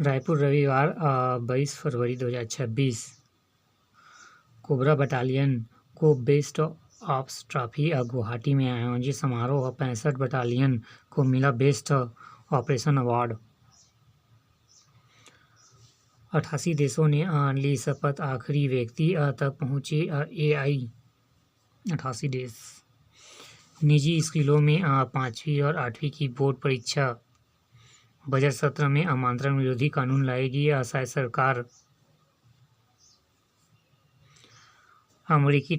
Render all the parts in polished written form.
रायपुर रविवार 22 फरवरी 2026। Cobra battalion को best ops trophy Guwahati में आयोजित समारोह 65 बटालियन को मिला बेस्ट ऑपरेशन अवार्ड। 88 देशों ने ली शपथ, आखिरी व्यक्ति तक पहुंचे AI। 88 देश। निजी स्कूलों में 5वीं और 8वीं की बोर्ड परीक्षा। बजट सत्र में आमंत्रण विरोधी कानून लाएगी शायद सरकार। अमेरिकी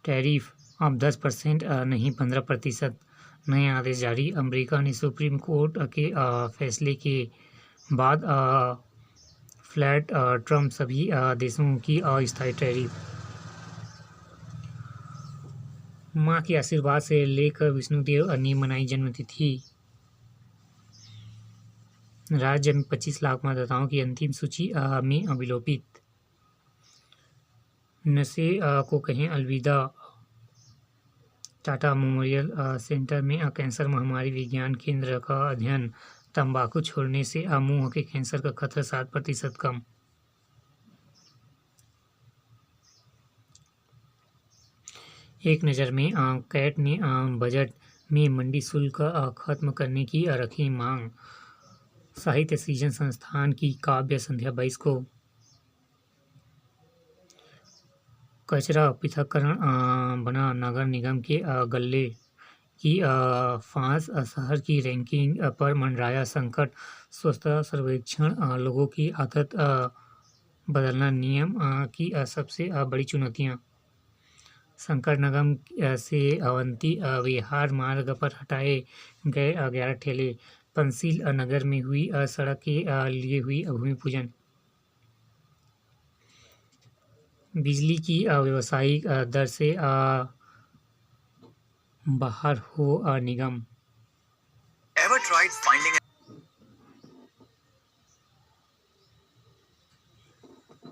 टैरिफ अब 10% नहीं 15%। नए आदेश जारी। अमेरिका ने सुप्रीम कोर्ट के फैसले के बाद फ्लैट ट्रम्प सभी देशों की अस्थायी टैरिफ। मां के आशीर्वाद से लेकर विष्णुदेव ने मनाई जन्मतिथि। राज्य में 25 लाख मतदाताओं की अंतिम सूची में अविलोपित। नशे को कहें अलविदा। टाटा मेमोरियल सेंटर में कैंसर महामारी विज्ञान केंद्र का अध्ययन। तंबाकू छोड़ने से मुंह के कैंसर का खतरा 7% कम। एक नज़र में कैट ने बजट में मंडी शुल्क खत्म करने की रखी मांग। साहित्य सृजन संस्थान की काव्य संध्या 22 को। कचरा पृथक्करण बना नगर निगम के गल्ले की फांस। शहर की रैंकिंग पर मंडराया संकट। स्वच्छता सर्वेक्षण लोगों की आदत बदलना नियम की सबसे बड़ी चुनौतियां। शंकर नगम से अवंती विहार मार्ग पर हटाए गए 11 ठेले। पंसील नगर में हुई सड़क के लिए हुई भूमि पूजन। बिजली की व्यावसायिक दर से बाहर हो निगम।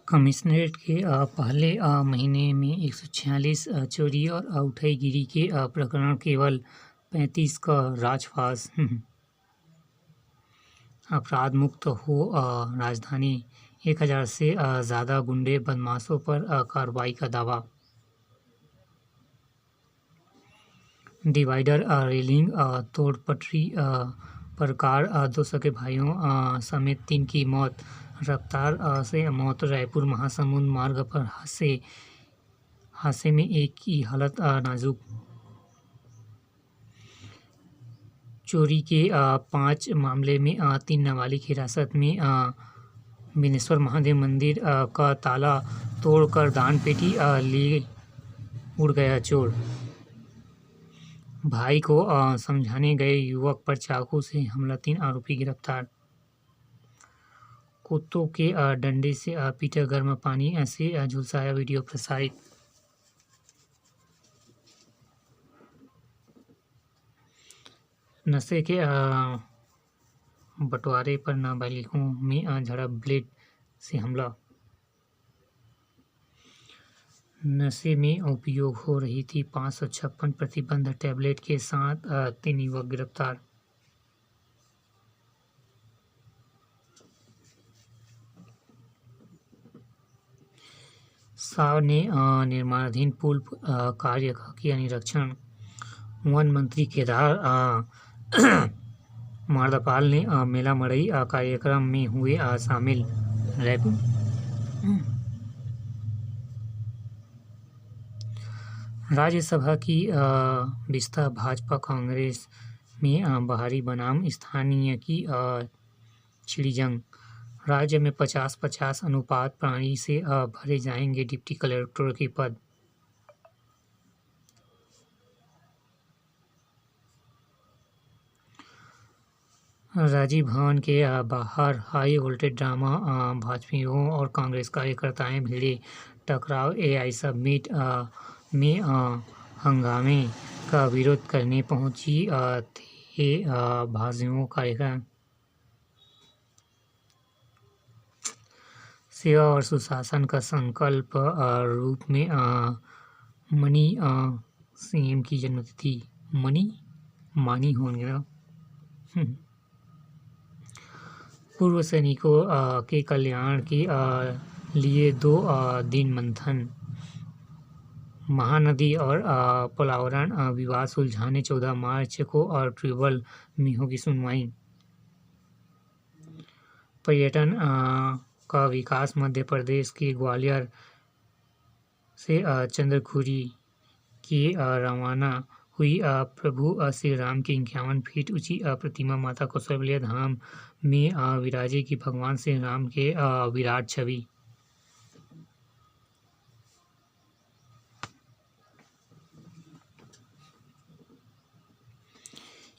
कमिश्नरेट के पहले महीने में 146 चोरी और उठाईगिरी के प्रकरण, केवल 35 का राजफास। अपराध मुक्त हो राजधानी। 1000 से ज़्यादा गुंडे बदमाशों पर कार्रवाई का दावा। डिवाइडर रेलिंग तोड़ पटरी पर कार। 2 सगे भाइयों समेत 3 की मौत। रफ्तार से मौत। रायपुर महासमुंद मार्ग पर हादसे में एक की हालत नाजुक। चोरी के 5 मामले में 3 नाबालिग हिरासत में। बिनेश्वर महादेव मंदिर का ताला तोड़कर दान पेटी लिए उड़ गया चोर। भाई को समझाने गए युवक पर चाकू से हमला, 3 आरोपी गिरफ्तार। कुत्तों के डंडे से पीटा, गर्म पानी से झुलसाया, वीडियो प्रसारित। नशे के बंटवारे पर नाबालिगों में झड़प, ब्लेड से हमला। नशे में उपयोग हो रही थी 556 प्रतिबंध टैबलेट के साथ 3 युवक गिरफ्तार। साव ने निर्माणाधीन पुल कार्य का किया निरीक्षण। वन मंत्री केदार मार्दपाल ने मेला मड़ई कार्यक्रम में हुए शामिल। राज्यसभा की विस्तार भाजपा कांग्रेस में बाहरी बनाम स्थानीय की छिड़ी जंग। राज्य में 50-50 अनुपात प्राणी से भरे जाएंगे डिप्टी कलेक्टर के पद। राजीव भवन के बाहर हाई वोल्टेज ड्रामा। भाजपाइयों और कांग्रेस कार्यकर्ताएं भिड़े। टकराव। AI समिट में हंगामे का विरोध करने पहुंची थे भाजयुमो कार्यक्रम। सेवा और सुशासन का संकल्प रूप में मनी CM की जन्मतिथि। मानी होंगे ना। पूर्व सैनिकों के कल्याण के लिए 2 दिन मंथन। महानदी और पर्यावरण विवाद सुलझाने 14 मार्च को ट्रिब्यूनल में होगी सुनवाई। पर्यटन का विकास। मध्य प्रदेश के ग्वालियर से चंद्रखुरी की रवाना हुई प्रभु श्री राम की 51 फीट ऊंची प्रतिमा माता कौशल्या धाम में विराजे की भगवान श्री राम के विराट छवि।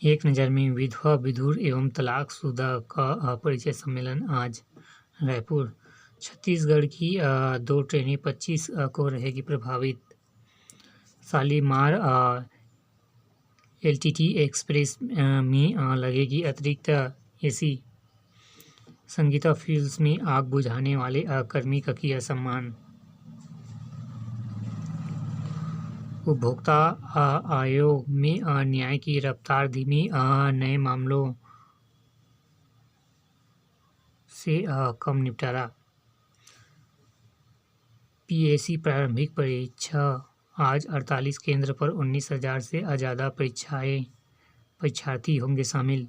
एक नज़र में विधवा विधुर एवं तलाकशुदा का परिचय सम्मेलन आज रायपुर। छत्तीसगढ़ की 2 ट्रेनें 25 को रहेगी प्रभावित। शालीमार एलटीटी एक्सप्रेस में लगेगी अतिरिक्त एसी। संगीता फ्यूल्स में आग बुझाने वाले कर्मी का किया सम्मान। उपभोक्ता आयोग में न्याय की रफ्तार धीमी। नए मामलों से कम निपटारा। पीएससी प्रारंभिक परीक्षा आज 48 केंद्र पर 19,000 से ज़्यादा परीक्षार्थी होंगे शामिल।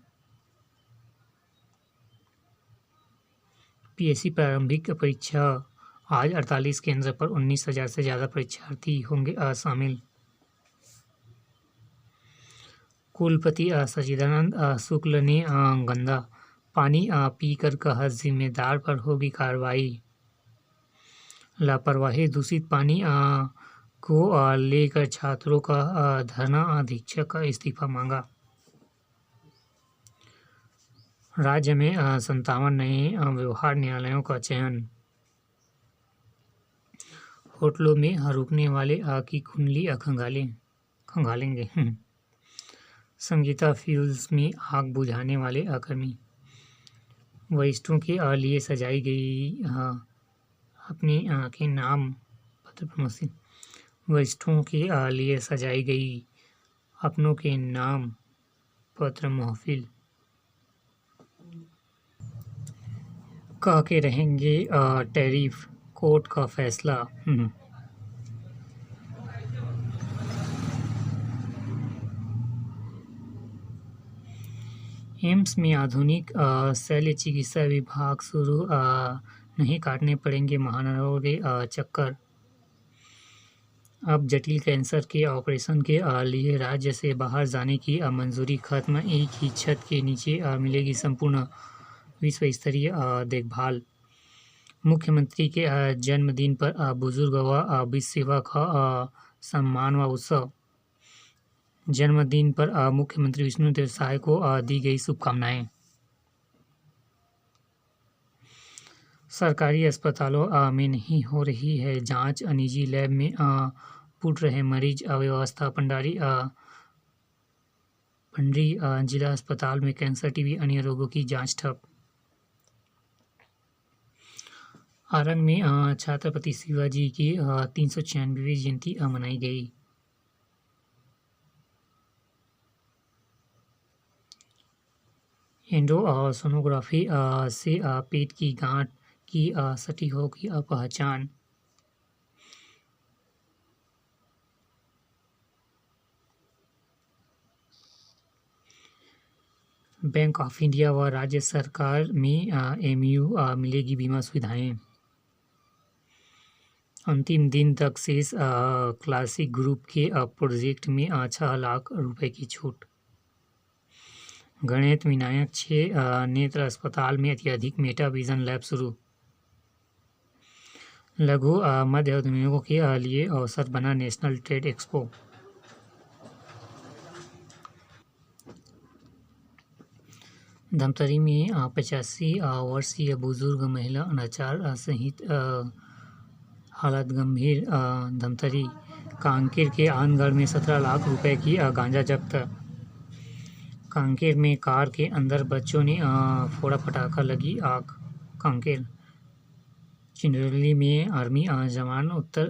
पीएससी प्रारंभिक परीक्षा आज 48 केंद्र पर 19,000 से ज़्यादा परीक्षार्थी होंगे शामिल। कुलपति सच्चिदानंद शुक्ल ने गंदा पानी पीकर कहा जिम्मेदार पर होगी कार्रवाई। लापरवाही दूषित पानी को लेकर छात्रों का धरना। अधीक्षक का इस्तीफा मांगा। राज्य में 57 नए व्यवहार न्यायालयों का चयन। होटलों में रुकने वाले की कुंडली खंगालेंगे। संगीता फ्यूल्स में आग बुझाने वाले कर्मी। वरिष्ठों के लिए सजाई गई अपने के नाम पत्र प्रमोशन। वरिष्ठों के लिए सजाई गई अपनों के नाम पत्र महफिल। कह के रहेंगे टैरिफ, कोर्ट का फैसला। एम्स में आधुनिक शल्य चिकित्सा विभाग शुरू। नहीं काटने पड़ेंगे महानगरों के चक्कर। अब जटिल कैंसर के ऑपरेशन के लिए राज्य से बाहर जाने की मंजूरी खत्म। एक ही छत के नीचे मिलेगी संपूर्ण विश्व स्तरीय देखभाल। मुख्यमंत्री के जन्मदिन पर बुजुर्ग व विश्व सेवा का सम्मान व उत्सव। जन्मदिन पर मुख्यमंत्री विष्णुदेव साय को दी गई शुभकामनाएं। सरकारी अस्पतालों में नहीं हो रही है जांच। निजी लैब में पुट रहे मरीज। अव्यवस्था। पंडरी जिला अस्पताल में कैंसर, टीबी, अन्य रोगों की जांच ठप। आरंग में छत्रपति शिवाजी की 396वीं जयंती मनाई गई। एंडोसोनोग्राफी से पेट की गांठ की सटीक होगी पहचान। बैंक ऑफ इंडिया व राज्य सरकार में एमयू मिलेगी बीमा सुविधाएं। अंतिम दिन तक शेष क्लासिक ग्रुप के प्रोजेक्ट में 6 लाख रुपए की छूट। गणित विनायक 6 नेत्र अस्पताल में अत्यधिक मेटा विजन लैब शुरू। लघु मध्य उद्यमियों के लिए अवसर बना नेशनल ट्रेड एक्सपो। धमतरी में 85 वर्षीय बुजुर्ग महिला अनाचार सहित हालत गंभीर। धमतरी। कांकेर के आनगढ़ में 17 लाख रुपए की गांजा जब्त। कांकेर में कार के अंदर बच्चों ने फोड़ा पटाखा, लगी आग। कांकेर। चिंचोली में आर्मी जवान उत्तर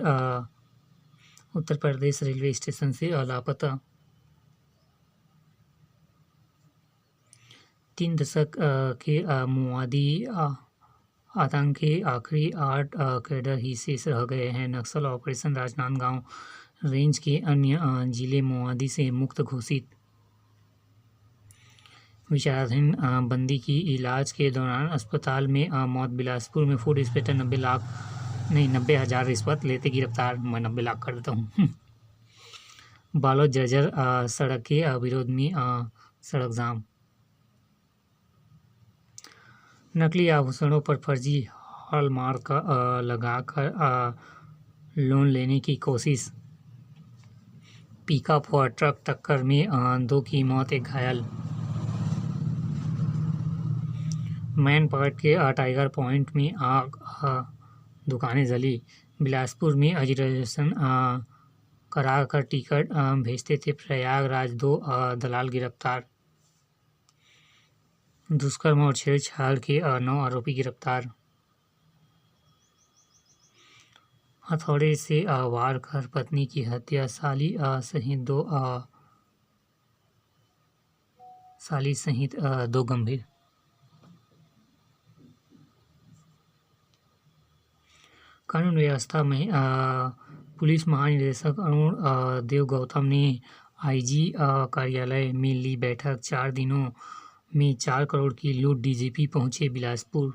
प्रदेश रेलवे स्टेशन से लापता। 3 दशक के माओवादी आतंक के आखिरी 8 कैडर ही शेष रह गए हैं। नक्सल ऑपरेशन राजनांदगांव रेंज के अन्य जिले माओवादी से मुक्त घोषित। विचाराधीन बंदी की इलाज के दौरान अस्पताल में मौत। बिलासपुर में फूड इंस्पेक्टर 90,000 रिश्वत लेते गिरफ्तार। मैं 90 लाख कर देता हूँ। बालोद जर्जर सड़क के विरोध में सड़क जाम। नकली आभूषणों पर फर्जी हॉलमार्क लगाकर लोन लेने की कोशिश। पिकअप और ट्रक टक्कर में 2 की मौत, 1 घायल। मैनपाट के टाइगर पॉइंट में आग, दुकानें जली। बिलासपुर में रिजर्वेशन करा कर टिकट भेजते थे प्रयागराज 2 दलाल गिरफ्तार। दुष्कर्म और छेड़छाड़ के 9 आरोपी गिरफ्तार। हथौड़े से वार कर पत्नी की हत्या, साली सहित 2 गंभीर। कानून व्यवस्था में पुलिस महानिदेशक अरुण देव गौतम ने आईजी कार्यालय में ली बैठक। 4 दिनों में 4 करोड़ की लूट, डीजीपी पहुंचे बिलासपुर।